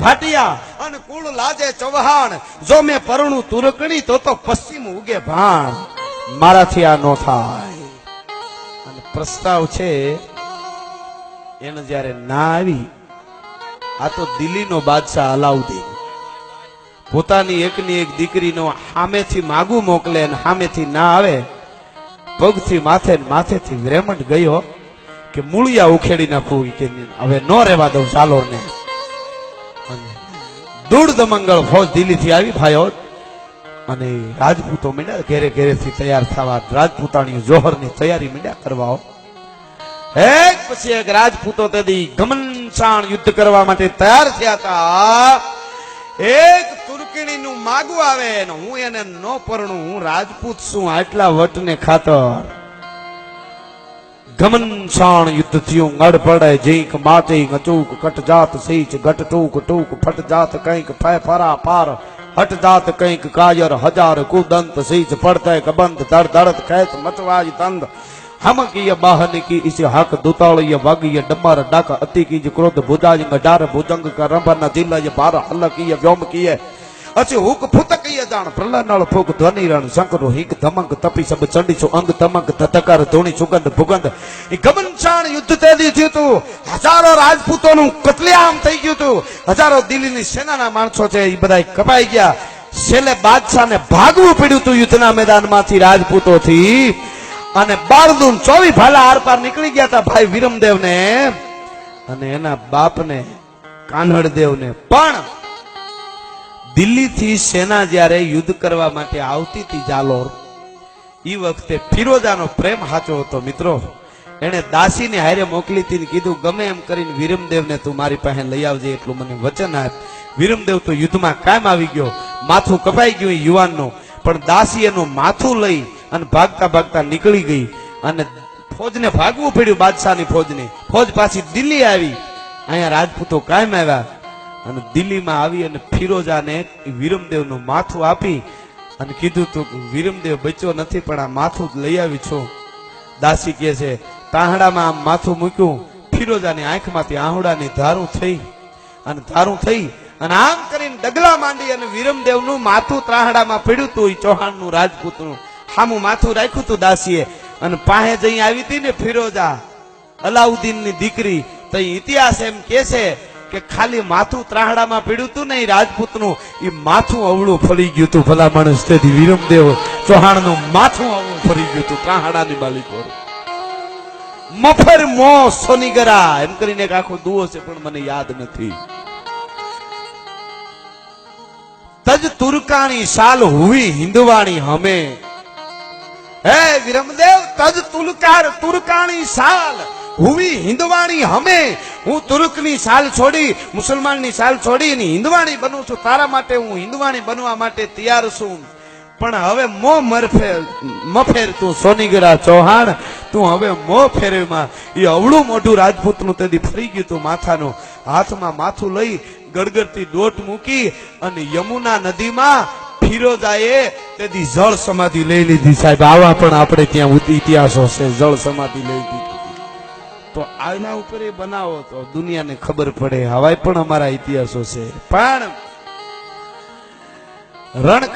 ભાટિયા અને કુળ લાજે ચૌહાણ જો મેં પરણું તુરકણી તો પશ્ચિમ ઉગે ભાણ મારાથી આ નો થાય અને પ્રસ્તાવ છે એને જ્યારે ના આવી આ તો દિલ્હીનો બાદશાહ અલાઉદ્દીન પોતાની એકની એક દીકરીનો સામેથી માગું મોકલે અને સામેથી ના આવે પગથી માથે માથેથી રેમંડ ગયો કે મૂળિયા ઉખેડી નાખવું કે હવે નો રહેવા દઉં ચાલો ને દૂઢ દમંગળ ફોજ દિલ્હીથી આવી ભાઈઓ અને રાજપૂતો મીડ્યા ઘેરે ઘેરેથી તૈયાર થવા રાજપૂતાણી જોહરની તૈયારી મીડ્યા કરવા એક પછી એક રાજપૂતો તેથી ઘમનસાણ યુદ્ધ કરવા માટે તૈયાર થયા હતા એક તુર્કીણીનું માગું આવે ને હું એને નો પરણું હું રાજપૂત છું આટલા વટને ખાતર ઘમનસાણ યુદ્ધ થયું ગડ પડે જીંક માચી અચૂક કટ જાત સીચ ગટ ટૂક ટૂક ફટ જાત કંઈક ફે ફરા પાર હટ જાત કંઈક કાયર હજાર કુદંત સીચ પડતે કબંત ધડ ધડત ખેત મચવાજ તંદ हमकीय बाहन की इसे हक दुताड़ीय वागीय डमर डाक अति की क्रोध भुजाज डार भुजंग का रंभन जिला बार हल्लकीय व्योम किए अच्छे हुक फुतकीय जान प्रलय नल फूक ध्वनि रण शंकर हिक धमक तपी सब चंडी सो अंग तमक धतकार धोनी सुगंध भुगंध घमनसाण युद्ध तेदी थयुं तु हजारों राजपूतों कतलेआम थई गयुं तु हजारों दिल्हीनी सेनाना माणसो छे ई बधाय कपाई गया छेल्ले बादशाहने भागવું પડ્યું તું યુદ્ધના મેદાનમાંથી રાજપૂતોથી અને બારદૂન 24 ભાલા આરપાર નીકળી ગયા હતા ભાઈ વિરમદેવ ને અને એના બાપને કાન્હડદેવ ને પણ દિલ્હીથી સેના જ્યારે યુદ્ધ કરવા માટે આવતી હતી જાલોર ઈ વખતે ફિરોજાનો પ્રેમ સાચો હતો મિત્રો એને દાસીને હારે મોકલી હતી ને કીધું ગમે એમ કરીને વિરમદેવને તું મારી પાસે લઈ આવજે એટલું મને વચન આપ વિરમદેવ તો યુદ્ધમાં કાયમ આવી ગયો માથું કપાઈ ગયું યુવાનનું પણ દાસી એનું માથું લઈ અને ભાગતા ભાગતા નીકળી ગઈ અને ફોજને ભાગવું પડ્યું બાદશાહની ફોજ પાછી દિલ્હી આવી અહીંયા રાજપૂતો કાયમ આવ્યા અને દિલ્હીમાં આવી અને ફિરોજાને વિરમદેવનું માથું આપી અને કીધું તું વિરમદેવ બચ્યો નથી પણ આ માથું લઈ આવી છું દાસી કહે છે તાહડામાં આમ માથું મૂક્યું ફિરોજાની આંખમાંથી આહુડાની ધારું થઈ અને આમ કરીને ડગલા માંડી અને વિરમદેવનું માથું ત્રાહડામાં પડ્યું હતું એ ચૌહાણનું રાજપૂતનું હામું માથું રાખ્યું તું દાસીએ અને પાસે જઈ આવી હતી ને ફિરોજા અલાઉદ્દીનની દીકરી તો ઇતિહાસ એમ કે છે કે ખાલી માથું ત્રાહડામાં પડ્યું હતું ને રાજપૂતનું એ માથું અવળું ફરી ગયું હતું ભલા માણસ તેથી વિરમદેવ ચૌહાણનું માથું અવળું ફરી ગયું હતું ત્રાહડાની બાલિકો મફર મો સોનીગરા એમ કરીને એક આખો દુઓ છે પણ મને યાદ નથી તજ તુરકાણી સાલ હુવી હિંદવાણી હમે હે વિરમદેવ તજ તુરકાણી સાલ હુવી હિંદવાણી હમે હું તુર્કની સાલ છોડી મુસલમાનની સાલ છોડી અને હિંદવાણી બનું છું તારા માટે હું હિંદવાણી બનવા માટે તૈયાર છું પણ હવે મફેર તું સોનીગરા ચૌહાણ તું હવે મો ફેરવમાં એ અવળું મોઢું રાજપૂતનું તેથી ફરી ગયું તું માથાનું હાથમાં માથું લઈ ગડગડતી દોટ મૂકી અને યમુના નદીમાં ફિરોજાએ તેથી જળ સમાધિ લઈ લીધી સાહેબ આવા પણ આપણે ત્યાં ઇતિહાસો છે જળ સમાધિ લઈ લીધી તો આના ઉપર એ બનાવો તો દુનિયાને ખબર પડે હવાય પણ અમારા ઇતિહાસો છે પણ રણ